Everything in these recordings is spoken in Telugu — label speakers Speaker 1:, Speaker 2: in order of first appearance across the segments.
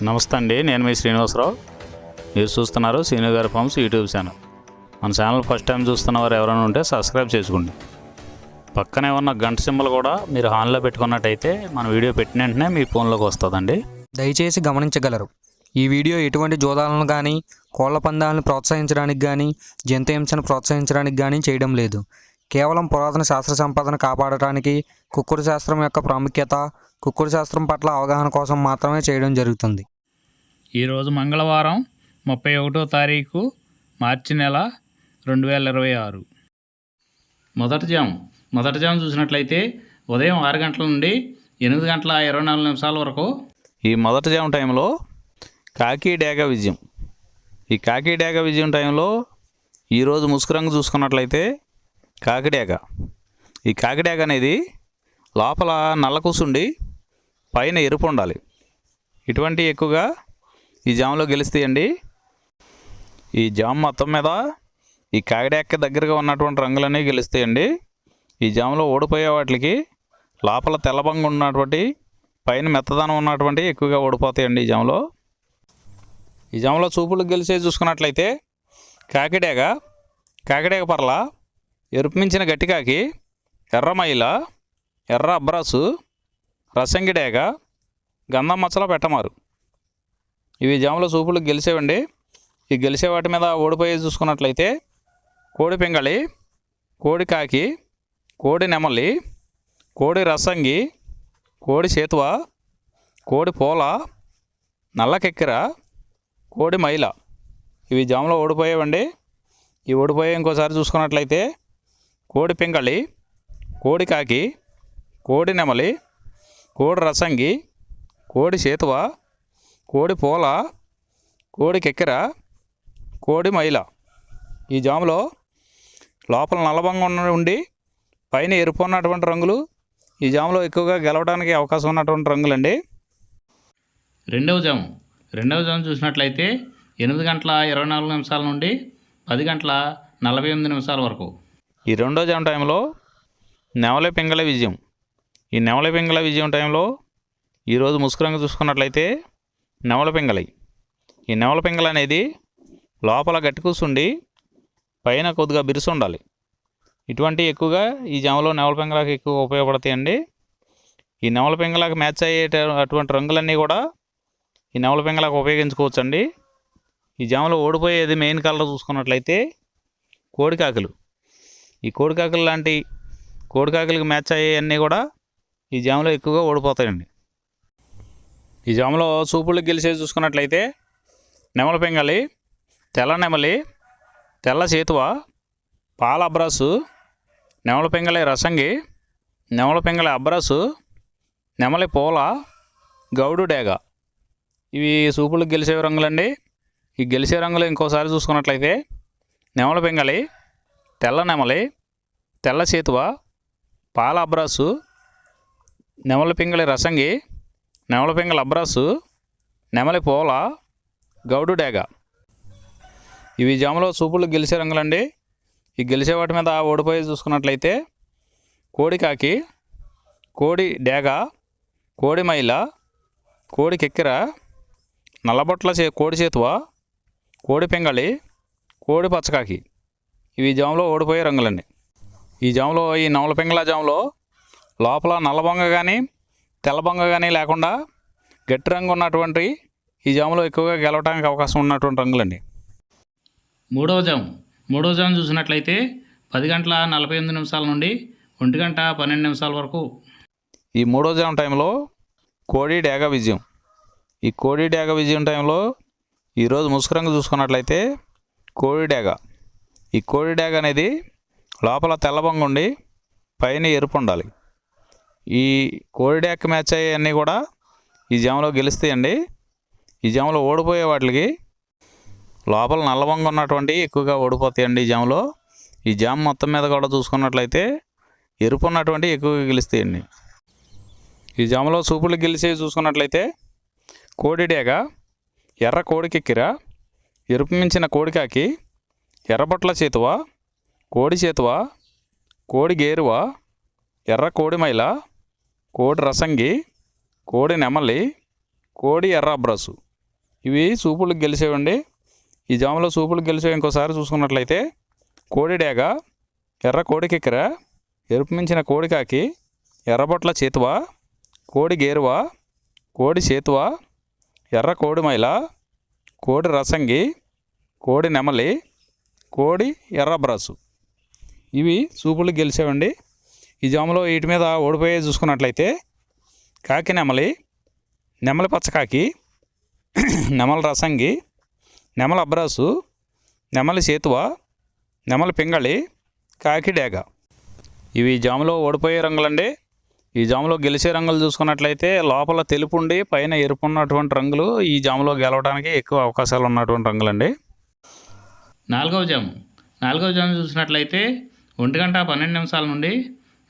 Speaker 1: నమస్తే అండి, నేను మీ శ్రీనివాసరావు. మీరు చూస్తున్నారు శ్రీను గారి ఫార్మ్స్ యూట్యూబ్ ఛానల్. మన ఛానల్ ఫస్ట్ టైం చూస్తున్న వారు ఎవరైనా ఉంటే సబ్స్క్రైబ్ చేసుకోండి. పక్కనే ఉన్న గంట సింబల్ కూడా మీరు ఆన్లో పెట్టుకున్నట్టయితే మన వీడియో పెట్టిన వెంటనే మీ ఫోన్లోకి వస్తుందండి.
Speaker 2: దయచేసి గమనించగలరు, ఈ వీడియో ఎటువంటి జోదాలను కానీ కోళ్ల పందాలను ప్రోత్సహించడానికి కానీ జంతు హింసను ప్రోత్సహించడానికి కానీ చేయడం లేదు. కేవలం పురాతన శాస్త్ర సంపదను కాపాడటానికి, కుక్కుడు శాస్త్రం యొక్క ప్రాముఖ్యత, కుక్కుడు శాస్త్రం పట్ల అవగాహన కోసం మాత్రమే చేయడం జరుగుతుంది.
Speaker 1: ఈరోజు మంగళవారం 31వ తారీఖు మార్చి నెల 2026. మొదటి జాము చూసినట్లయితే ఉదయం 6 గంటల నుండి 8 గంటల 24 నిమిషాల వరకు ఈ మొదటి జాము టైంలో కాకి డేగ విజయం. ఈ కాకి డేగ విజయం టైంలో ఈరోజు ముసుగురంగు చూసుకున్నట్లయితే కాకిడేగ. ఈ కాకిడేగ అనేది లోపల నల్ల కూసుండి పైన ఎరుపు ఉండాలి. ఇటువంటి ఎక్కువగా ఈ జాములో గెలుస్తాయండి. ఈ జాము మొత్తం మీద ఈ కాకిడేగకి దగ్గరగా ఉన్నటువంటి రంగులన్నీ గెలుస్తాయండి. ఈ జాములో ఓడిపోయే వాటికి లోపల తెల్లబంగు ఉన్నటువంటి పైన మెత్తదనం ఉన్నటువంటి ఎక్కువగా ఓడిపోతాయండి ఈ జాములో. ఈ జాములో చూపులు గెలిచే చూసుకున్నట్లయితే కాకిడేగ పర్ల, ఎరుపు మించిన గట్టికాకి, ఎర్రమైల, ఎర్ర అబ్రాసు, రసంగిడేగ, గంధం మచ్చల పెట్టమారు. ఇవి జాములో చూపులు గెలిచేవండి. ఈ గెలిచే వాటి మీద ఓడిపోయి చూసుకున్నట్లయితే కోడి పింగళి, కోడి కాకి, కోడి నెమలి, కోడి రసంగి, కోడి చేతువ, కోడి పోల, నల్లకెక్కిర, కోడి మైల. ఇవి జాములో ఓడిపోయేవండి. ఈ ఓడిపోయే ఇంకోసారి చూసుకున్నట్లయితే కోడి పింగళి, కోడి కాకి, కోడి నెమలి, కోడి రసంగి, కోడి చేతువ, కోడి పోల, కోడి కెక్కెర, కోడి మైల. ఈ జాములో లోపల నల్లబంగా ఉండి పైన ఎరుపు ఉన్నటువంటి రంగులు ఈ జాములో ఎక్కువగా గెలవడానికి అవకాశం ఉన్నటువంటి రంగులండి. రెండవ జాము చూసినట్లయితే 8 గంటల 24 నిమిషాల నుండి 10 గంటల 48 నిమిషాల వరకు ఈ రెండో జాము టైంలో నెమలి పింగళ విజయం. ఈ నెమలి పింగళ విజయం టైంలో ఈరోజు ముసుగురంగు చూసుకున్నట్లయితే నెమలి పింగళి. ఈ నెమలి పింగళ అనేది లోపల గట్టి కూసుండి పైన కొద్దిగా బిరుసు ఉండాలి. ఇటువంటి ఎక్కువగా ఈ జాములో నెమలి పింగళకి ఎక్కువ ఉపయోగపడతాయండి. ఈ నెమలి పింగళకి మ్యాచ్ అయ్యే అటువంటి రంగులన్నీ కూడా ఈ నెమలి పింగళకి ఉపయోగించుకోవచ్చండి. ఈ జాములో ఓడిపోయేది మెయిన్ కలర్ చూసుకున్నట్లయితే కోడికాకులు. ఈ కోడికాకులు లాంటి కోడికాకులకి మ్యాచ్ అయ్యేవన్నీ కూడా ఈ జాములో ఎక్కువగా ఓడిపోతాయండి. ఈ జాములో చూపులకు గెలిచేది చూసుకున్నట్లయితే నెమలి పింగళి, తెల్ల నెమలి, తెల్ల చేతువ, పాల అబ్రాసు, నెమలి పింగళి రసంగి, నెమలి పింగళి అబ్రాసు, నెమలి పోల, గౌడు డేగ. ఇవి చూపులకు గెలిచే రంగులండి. ఈ గెలిచే రంగులు ఇంకోసారి చూసుకున్నట్లయితే నెమలి పింగళి, తెల్ల నెమలి, తెల్ల చేతువ, పాల అబ్రాసు, నెమలి పింగళి రసంగి, నెమలి పింగళి అబ్రాసు, నెమలి పోల, గౌడు డేగ. ఇవి జాములో చూపులు గెలిచే రంగులండి. ఈ గెలిచే వాటి మీద ఓడిపోయి చూసుకున్నట్లయితే కోడి కాకి, కోడి డేగ, కోడి మైల, కోడి కెక్కిర, నల్లబొట్ల కోడి చేతువ, కోడి పింగళి, కోడి పచ్చకాకి. ఇవి జాములో ఓడిపోయే రంగులండి. ఈ జాములో ఈ నెమలి పింగళ జాములో లోపల నల్లబొంగ కానీ తెల్లబొంగ కానీ లేకుండా గట్టి రంగు ఉన్నటువంటి ఈ జాములో ఎక్కువగా గెలవడానికి అవకాశం ఉన్నటువంటి రంగులండి. మూడవ జాము చూసినట్లయితే 10 గంటల 48 నిమిషాల నుండి 1 గంట 12 నిమిషాల వరకు ఈ మూడో జాము టైంలో కోడి డేగ విజయం. ఈ కోడి డేగ విజయం టైంలో ఈరోజు ముసుగురంగు చూసుకున్నట్లయితే కోడి డేగ. ఈ కోడి డేగ అనేది లోపల తెల్లబంగు ఉండి పైన ఎరుపు ఉండాలి. ఈ కోడి డేగకి మ్యాచ్ అయ్యేవన్నీ కూడా ఈ జాములో గెలుస్తాయండి. ఈ జాములో ఓడిపోయే వాటికి లోపల నల్లబంగు ఉన్నటువంటి ఎక్కువగా ఓడిపోతాయండి ఈ జాములో. ఈ జాము మొత్తం మీద కూడా చూసుకున్నట్లయితే ఎరుపు ఉన్నటువంటి ఎక్కువగా గెలుస్తాయండి. ఈ జాములో చూపులు గెలిచేవి చూసుకున్నట్లయితే కోడి డేగ, ఎర్ర కోడికెక్కిర, ఎరుపు మించిన కోడికాకి, ఎర్రబొట్ల చేతువ, కోడి చేతువ, కోడి గేరువ, ఎర్ర కోడి మైల, కోడి రసంగి, కోడి నెమలి, కోడి ఎర్ర అబ్రాసు. ఇవి సూపులకు గెలిచేవండి. ఈ జాములో సూపులకు గెలిచేవి ఇంకోసారి చూసుకున్నట్లయితే కోడి డేగ, ఎర్ర కోడి కిక్కెర, ఎరుపు మించిన కోడికాకి, ఎర్రబొట్ల చేతువ, కోడి గేరువ, కోడి చేతువ, ఎర్ర కోడి మైల, కోడి రసంగి, కోడి నెమలి, కోడి ఎర్ర బ్రాసు. ఇవి సూపులకు గెలిచేవండి. ఈ జాములో వీటి మీద ఓడిపోయే చూసుకున్నట్లయితే కాకి నెమలి, నెమలి పచ్చకాకి, నెమలి రసంగి, నెమలి అబ్రాసు, నెమలి చేతువ, నెమలి పింగళి, కాకి డేగ. ఇవి జాములో ఓడిపోయే రంగులండి. ఈ జాములో గెలిచే రంగులు చూసుకున్నట్లయితే లోపల తెలుపు ఉండి పైన ఎరుపు ఉన్నటువంటి రంగులు ఈ జాములో గెలవడానికి ఎక్కువ అవకాశాలు ఉన్నటువంటి రంగులండి.
Speaker 3: నాలుగవ జాము చూసినట్లయితే 1:12 నుండి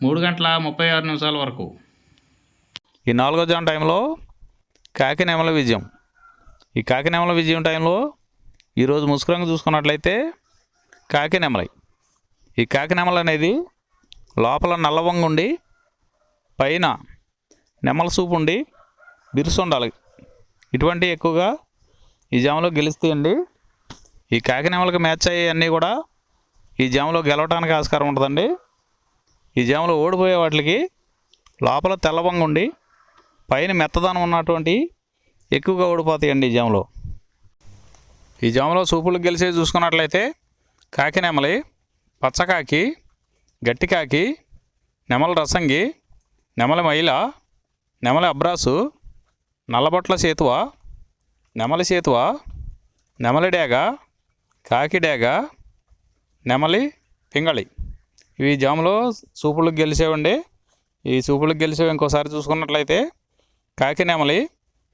Speaker 3: 3:36 వరకు.
Speaker 1: ఈ 4వ జాము టైంలో కాకి నెమల విజయం. ఈ కాకి నెమల విజయం టైంలో ఈరోజు ముసుగు రంగు చూసుకున్నట్లయితే కాకి నెమలి. ఈ కాకి నెమలి అనేది లోపల నల్లవంగు ఉండి పైన నెమల సూపు ఉండి బిరుసు ఉండాలి. ఇటువంటి ఎక్కువగా ఈ జాములో గెలుస్తాయండి. ఈ కాకి నెమలకి మ్యాచ్ అయ్యేవన్నీ కూడా ఈ జాములో గెలవడానికి ఆస్కారం ఉంటుందండి. ఈ జాములో ఓడిపోయే వాటికి లోపల తెల్లవంగు ఉండి పైన మెత్తదనం ఉన్నటువంటి ఎక్కువగా ఓడిపోతాయండి ఈ జాములో. ఈ జాములో సూపులకు గెలిచేవి చూసుకున్నట్లయితే కాకి నెమలి, పచ్చకాకి, గట్టికాకి, నెమలి రసంగి, నెమలి మైల, నెమలి అబ్రాసు, నల్లబొట్ల చేతువ, నెమలి చేతువ, నెమలి డేగ, కాకి డేగ, నెమలి పింగళి. ఇవి జాములో సూపులకు గెలిచేవండి. ఈ సూపులకు గెలిచేవి ఇంకోసారి చూసుకున్నట్లయితే కాకి నెమలి,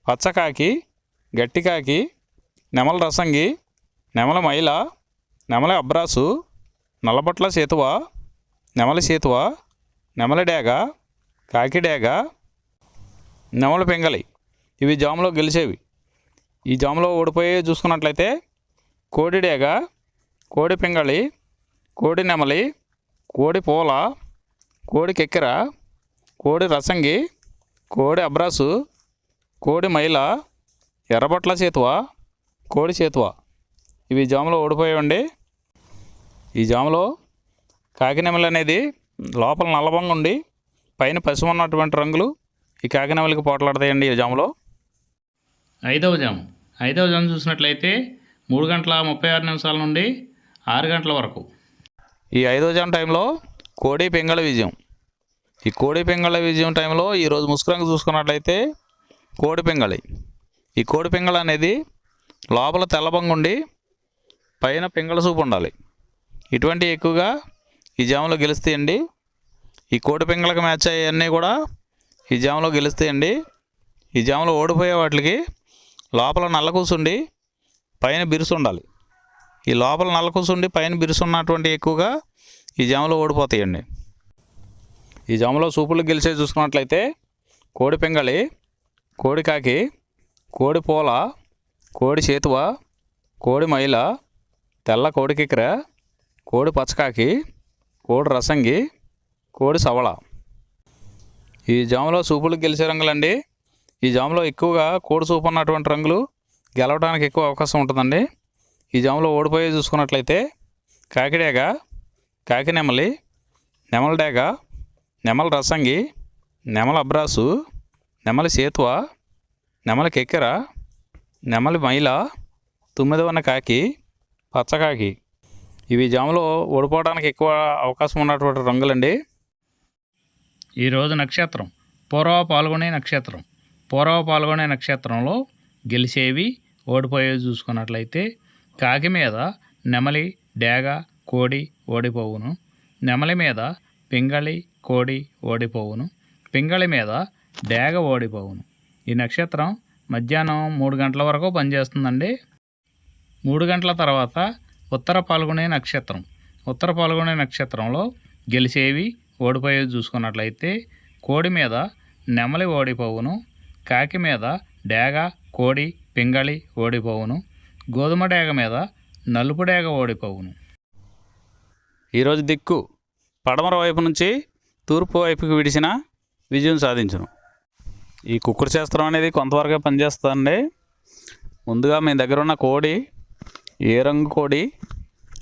Speaker 1: పచ్చకాకి, గట్టికాకి, నెమలి రసంగి, నెమలి మైల, నెమలి అబ్రాసు, నల్లబొట్ల చేతువ, నెమలి చేతువ, నెమలి డేగ, కాకి డేగ, నెమలి పింగళి. ఇవి జాములో గెలిచేవి. ఈ జాములో ఓడిపోయే చూసుకున్నట్లయితే కోడి డేగ, కోడి పింగళి, కోడి నెమలి, కోడి పూల, కోడి కెక్కెర, కోడి రసంగి, కోడి అబ్రాసు, కోడి మైల, ఎర్రబొట్ల చేతువ, కోడి చేతువ. ఇవి జాములో ఓడిపోయాయండి. ఈ జాములో కాకి నెమలి అనేది లోపల నల్లబంగా ఉండి పైన పసుపు ఉన్నటువంటి రంగులు ఈ కాకి నెమలికి పోట్లాడతాయండి ఈ జాములో.
Speaker 3: ఐదవ జాము చూసినట్లయితే 3:36 నుండి 6 వరకు.
Speaker 1: ఈ 5వ జాము టైంలో కోడి పింగళ విజయం. ఈ కోడి పింగళ విజయం టైంలో ఈరోజు ముసుగు రంగు చూసుకున్నట్లయితే కోడి పింగళి. ఈ కోడి పింగళ అనేది లోపల తెల్లబంగుండి పైన పింగళ సూపు ఉండాలి. ఇటువంటి ఎక్కువగా ఈ జాములో గెలుస్తాయండి. ఈ కోడి పింగళకి మ్యాచ్ అయ్యేవన్నీ కూడా ఈ జాములో గెలుస్తాయండి. ఈ జాములో ఓడిపోయే వాటికి లోపల నల్ల కూసుండి పైన బిరుసు ఉండాలి. ఈ లోపల నల్ల కూసుండి పైన బిరుసు ఉన్నటువంటి ఎక్కువగా ఈ జాములో ఓడిపోతాయండి. ఈ జాములో సూపులు గెలిచే చూసుకున్నట్లయితే కోడి పింగళి, కోడి కాకి, కోడి పూల, కోడి చేతువ, కోడి మైల, తెల్ల కోడి కిక్కెర, కోడి పచ్చకాకి, కోడి రసంగి, కోడి సవళ. ఈ జాములో సూపులకు గెలిచే రంగులండి. ఈ జాములో ఎక్కువగా కోడి సూపు ఉన్నటువంటి రంగులు గెలవడానికి ఎక్కువ అవకాశం ఉంటుందండి. ఈ జాములో ఓడిపోయే చూసుకున్నట్లయితే కాకి డేగ, కాకి నెమలి, నెమలి డేగ, నెమలి రసంగి, నెమలి అబ్రాసు, నెమలి చేతువ, నెమలి కెక్కెర, నెమలి మైల, 9వ కాకి, పచ్చకాకి. ఇవి జాములో ఓడిపోవడానికి ఎక్కువ అవకాశం ఉన్నటువంటి రంగులండి.
Speaker 3: ఈరోజు నక్షత్రం పూర్వ పాల్గొనే నక్షత్రంలో గెలిచేవి ఓడిపోయేవి చూసుకున్నట్లయితే కాకి మీద నెమలి డేగ కోడి ఓడిపోవును, నెమలి మీద పింగళి కోడి ఓడిపోవును, పింగళి మీద డేగ ఓడిపోవును. ఈ నక్షత్రం మధ్యాహ్నం 3 గంటల వరకు పనిచేస్తుందండి. 3 గంటల తర్వాత ఉత్తర పాల్గొనే నక్షత్రంలో గెలిచేవి ఓడిపోయేవి చూసుకున్నట్లయితే కోడి మీద నెమలి ఓడిపోవును, కాకి మీద డేగ కోడి పింగళి ఓడిపోవును, గోధుమ డేగ మీద నలుపు డేగ ఓడిపోవును.
Speaker 1: ఈరోజు దిక్కు పడమర వైపు నుంచి తూర్పు వైపుకి విడిచిన విజయం సాధించును. ఈ కుక్కుడు శాస్త్రం అనేది కొంతవరకే పనిచేస్తుందండి. ముందుగా మీ దగ్గర ఉన్న కోడి ఏ రంగు కోడి,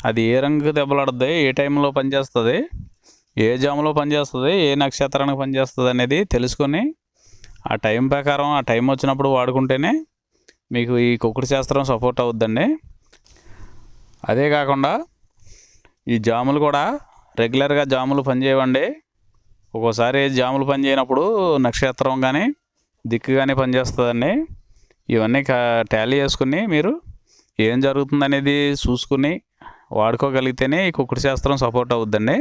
Speaker 1: అది ఏ రంగుకి దెబ్బలాడుద్ది, ఏ టైంలో పనిచేస్తుంది, ఏ జాములో పనిచేస్తుంది, ఏ నక్షత్రానికి పనిచేస్తుంది అనేది తెలుసుకొని ఆ టైం ప్రకారం ఆ టైం వచ్చినప్పుడు వాడుకుంటేనే మీకు ఈ కుక్కుడు శాస్త్రం సపోర్ట్ అవుద్దండి. అదే కాకుండా ఈ జాములు కూడా రెగ్యులర్గా జాములు పనిచేయవండి. ఒక్కోసారి జాములు పనిచేయనప్పుడు నక్షత్రం కానీ దిక్కు కానీ పనిచేస్తుందండి. ఇవన్నీ టాలీ చేసుకుని మీరు ఏం జరుగుతుందనేది చూసుకుని వాడుకోగలిగితేనే ఈ కుక్కుడు శాస్త్రం సపోర్ట్ అవుద్దండి.